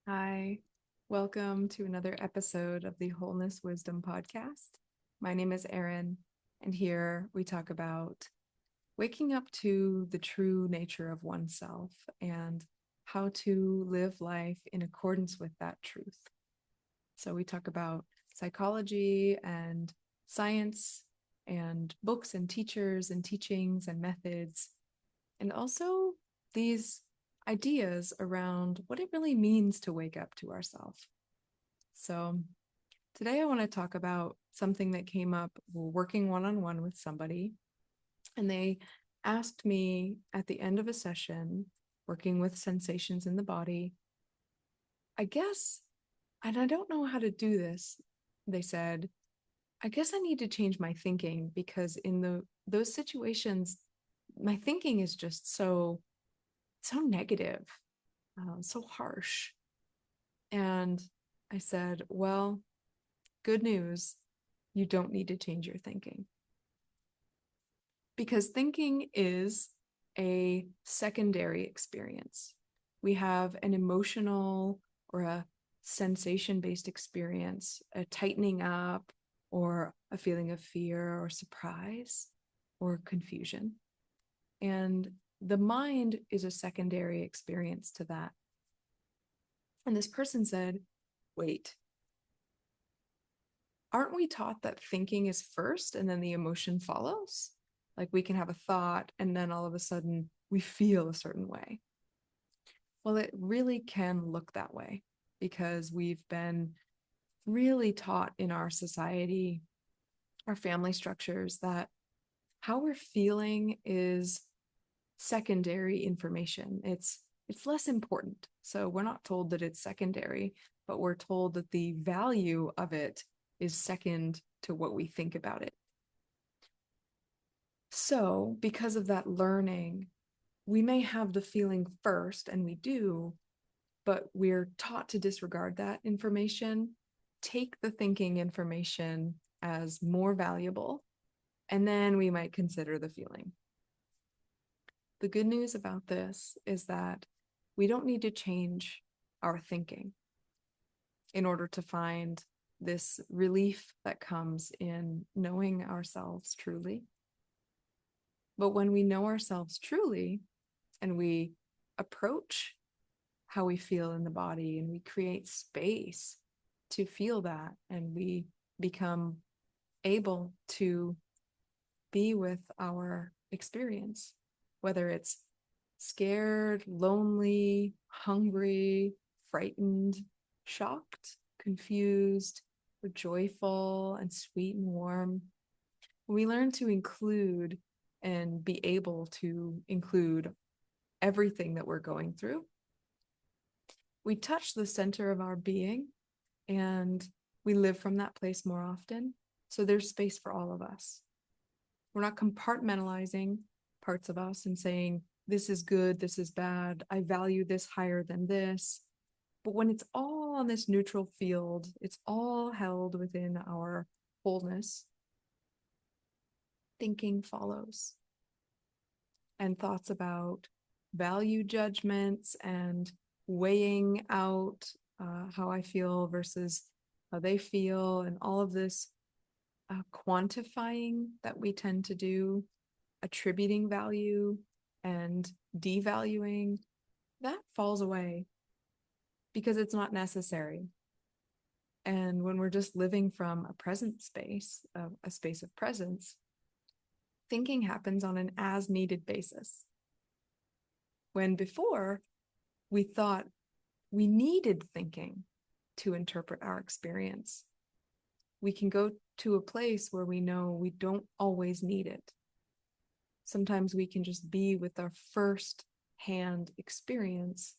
Hi, welcome to another episode of the Wholeness Wisdom Podcast. My name is Erin, and here we talk about waking up to the true nature of oneself and how to live life in accordance with that truth. So, we talk about psychology and science and books and teachers and teachings and methods, and also these ideas around what it really means to wake up to ourselves. So, today I want to talk about something that came up working one on one with somebody. And they asked me at the end of a session, working with sensations in the body, I guess, and I don't know how to do this. They said, I guess I need to change my thinking because in those situations, my thinking is just so negative, so harsh. And I said, well, good news, you don't need to change your thinking. Because thinking is a secondary experience. We have an emotional or a sensation based experience, a tightening up, or a feeling of fear or surprise or confusion. And the mind is a secondary experience to that. And this person said, wait, aren't we taught that thinking is first and then the emotion follows? Like we can have a thought and then all of a sudden we feel a certain way. Well, it really can look that way because we've been really taught in our society, our family structures, that how we're feeling is secondary information. It's less important. So we're not told that it's secondary, but we're told that the value of it is second to what we think about it. So, because of that learning, we may have the feeling first, and we do, but we're taught to disregard that information, take the thinking information as more valuable, and then we might consider the feeling. The good news about this is that we don't need to change our thinking in order to find this relief that comes in knowing ourselves truly. But when we know ourselves truly and we approach how we feel in the body and we create space to feel that and we become able to be with our experience, whether it's scared, lonely, hungry, frightened, shocked, confused, or joyful and sweet and warm. We learn to include and be able to include everything that we're going through. We touch the center of our being and we live from that place more often. So there's space for all of us. We're not compartmentalizing parts of us and saying, this is good, this is bad, I value this higher than this. But when it's all on this neutral field, it's all held within our wholeness, thinking follows. And thoughts about value judgments and weighing out how I feel versus how they feel, and all of this quantifying that we tend to do, attributing value and devaluing, that falls away because it's not necessary. And when we're just living from a present space, a space of presence, thinking happens on an as needed basis. When before we thought we needed thinking to interpret our experience, we can go to a place where we know we don't always need it. Sometimes we can just be with our first hand experience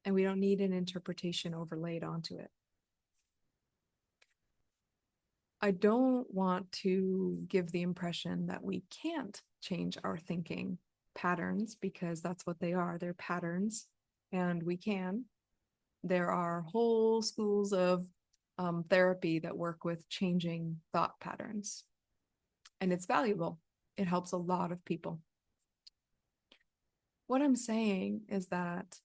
and we don't need an interpretation overlaid onto it. I don't want to give the impression that we can't change our thinking patterns because that's what they are. They're patterns, and we can. There are whole schools of therapy that work with changing thought patterns, and it's valuable. It helps a lot of people. What I'm saying is that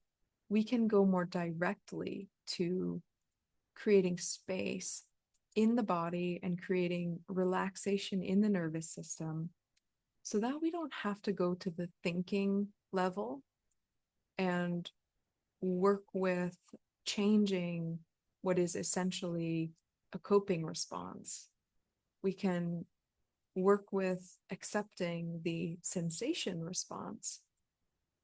we can go more directly to creating space in the body and creating relaxation in the nervous system so that we don't have to go to the thinking level and work with changing what is essentially a coping response. We can work with accepting the sensation response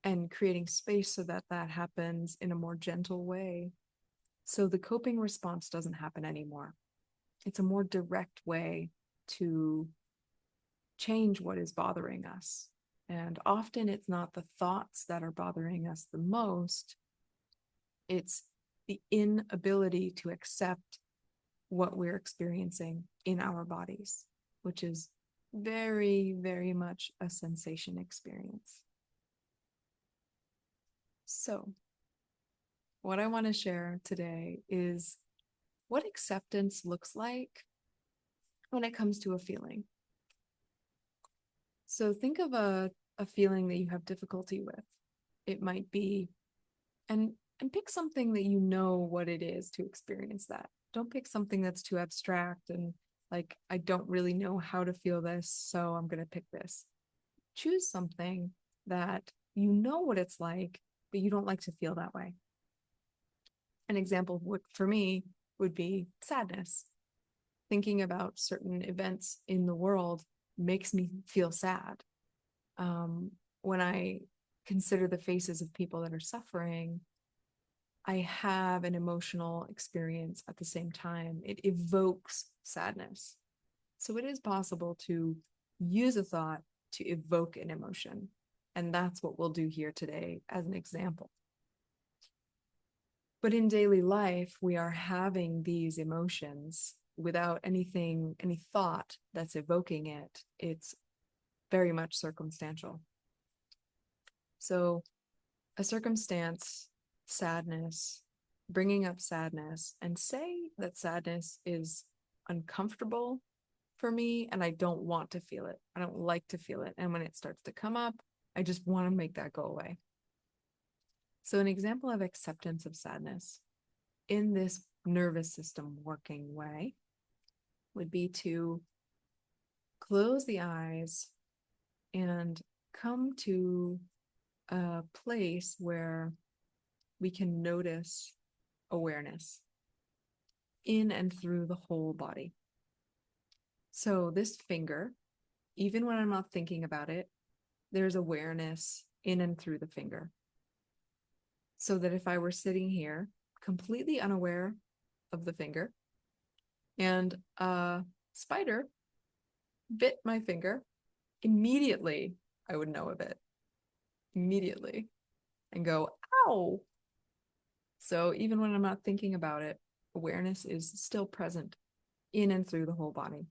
and creating space so that that happens in a more gentle way. So the coping response doesn't happen anymore. It's a more direct way to change what is bothering us. And often it's not the thoughts that are bothering us the most, it's the inability to accept what we're experiencing in our bodies, which is very, very much a sensation experience. So, what I want to share today is what acceptance looks like when it comes to a feeling. So, think of a feeling that you have difficulty with. It might be, and pick something that you know what it is to experience that. Don't pick something that's too abstract and like, I don't really know how to feel this, so I'm going to pick this. Choose something that you know what it's like, but you don't like to feel that way. An example would, for me, would be sadness. Thinking about certain events in the world makes me feel sad. When I consider the faces of people that are suffering, I have an emotional experience at the same time. It evokes sadness. So it is possible to use a thought to evoke an emotion. And that's what we'll do here today as an example. But in daily life, we are having these emotions without anything, any thought that's evoking it. It's very much circumstantial. So a circumstance, sadness, bringing up sadness, and say that sadness is uncomfortable for me and I don't want to feel it. I don't like to feel it. And when it starts to come up, I just want to make that go away. So an example of acceptance of sadness in this nervous system working way would be to close the eyes and come to a place where we can notice awareness in and through the whole body. So this finger, even when I'm not thinking about it, there's awareness in and through the finger. So that if I were sitting here completely unaware of the finger and a spider bit my finger, immediately I would know of it. Immediately. And go, ow. So even when I'm not thinking about it, awareness is still present in and through the whole body.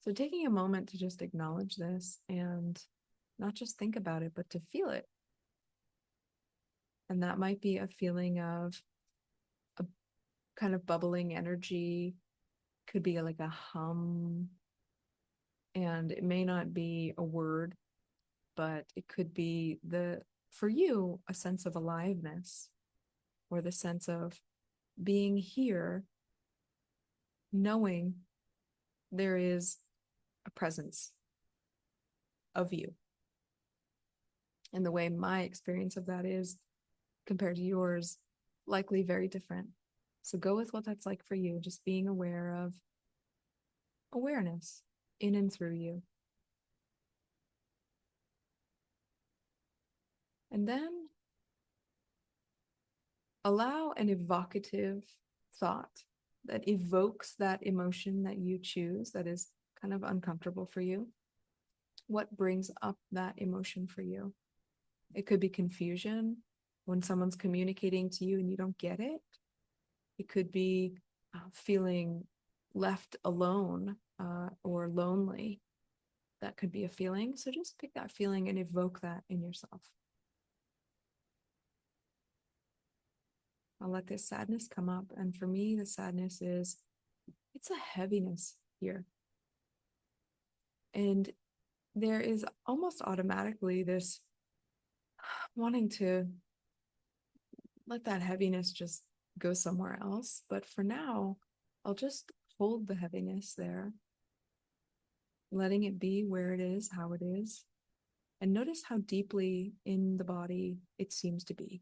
So taking a moment to just acknowledge this and not just think about it, but to feel it. And that might be a feeling of a kind of bubbling energy, could be like a hum, and it may not be a word, but it could be for you, a sense of aliveness or the sense of being here, knowing there is a presence of you. And the way my experience of that is compared to yours, likely very different. So go with what that's like for you, just being aware of awareness in and through you. And then allow an evocative thought that evokes that emotion that you choose that is kind of uncomfortable for you. What brings up that emotion for you? It could be confusion when someone's communicating to you and you don't get it. It could be feeling left alone or lonely. That could be a feeling. So just pick that feeling and evoke that in yourself. I'll let this sadness come up. And for me, the sadness is, it's a heaviness here. And there is almost automatically this wanting to let that heaviness just go somewhere else. But for now, I'll just hold the heaviness there, letting it be where it is, how it is, and notice how deeply in the body it seems to be.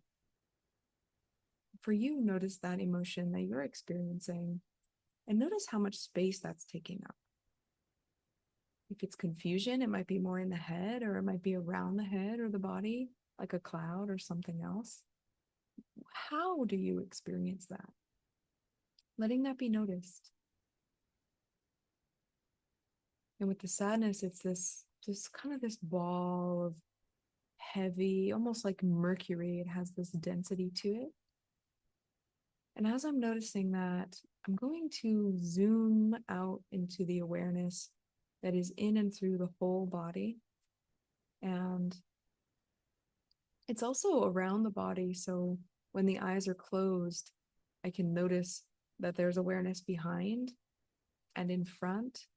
For you, notice that emotion that you're experiencing and notice how much space that's taking up. If it's confusion, it might be more in the head, or it might be around the head or the body, like a cloud or something else. How do you experience that? Letting that be noticed. And with the sadness, it's this just kind of this ball of heavy, almost like mercury. It has this density to it. And as I'm noticing that, I'm going to zoom out into the awareness that is in and through the whole body. And it's also around the body. So when the eyes are closed, I can notice that there's awareness behind and in front,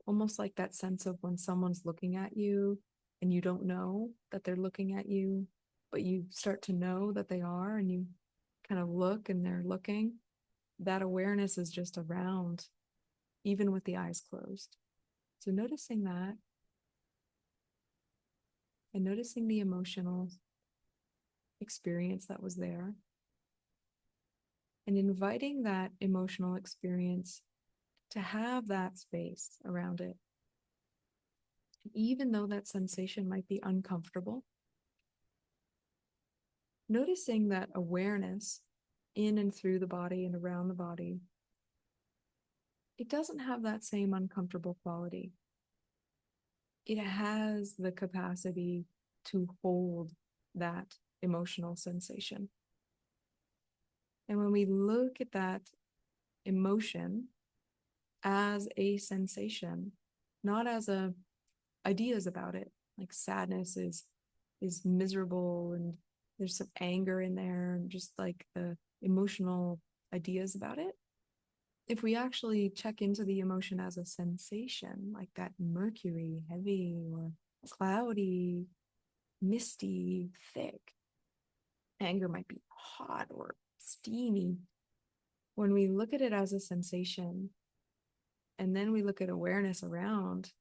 almost like that sense of when someone's looking at you and you don't know that they're looking at you, but you start to know that they are, and you kind of look and they're looking. That awareness is just around, even with the eyes closed. So noticing that and noticing the emotional experience that was there, and inviting that emotional experience to have that space around it. And even though that sensation might be uncomfortable, noticing that awareness in and through the body and around the body, it doesn't have that same uncomfortable quality. It has the capacity to hold that emotional sensation. And when we look at that emotion as a sensation, not as ideas about it, like sadness is miserable and there's some anger in there and just like the emotional ideas about it. If we actually check into the emotion as a sensation, like that mercury, heavy or cloudy, misty, thick, anger might be hot or steamy. When we look at it as a sensation, and then we look at awareness around,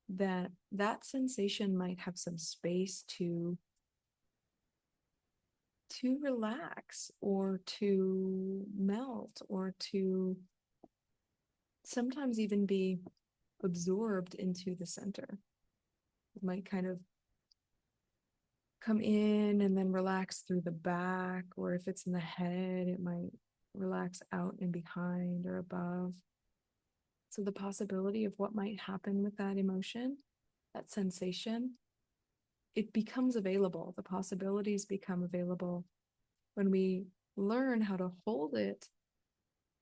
that sensation might have some space to relax or to melt or to sometimes even be absorbed into the center. It might kind of come in and then relax through the back, or if it's in the head, it might relax out and behind or above. So the possibility of what might happen with that emotion, that sensation, it becomes available. The possibilities become available when we learn how to hold it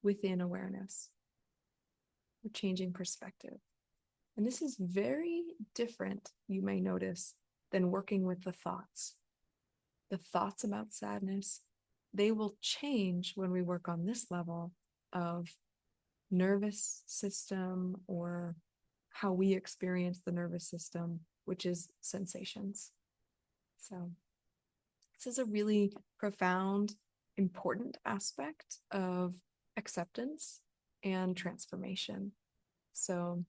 within awareness. We're changing perspective. And this is very different, you may notice, than working with the thoughts. The thoughts about sadness, they will change when we work on this level of nervous system, or how we experience the nervous system, which is sensations. So this is a really profound, important aspect of acceptance and transformation. So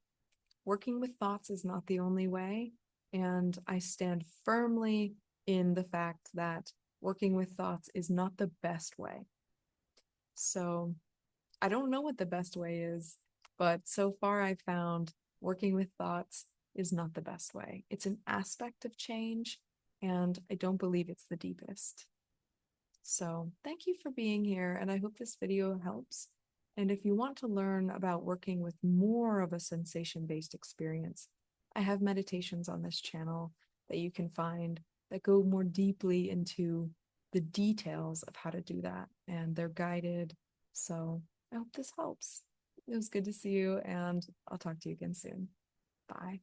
working with thoughts is not the only way. And I stand firmly in the fact that working with thoughts is not the best way. So I don't know what the best way is, but so far I've found working with thoughts is not the best way. It's an aspect of change, and I don't believe it's the deepest. So thank you for being here, and I hope this video helps. And if you want to learn about working with more of a sensation-based experience, I have meditations on this channel that you can find that go more deeply into the details of how to do that, and they're guided. So I hope this helps. It was good to see you, and I'll talk to you again soon. Bye.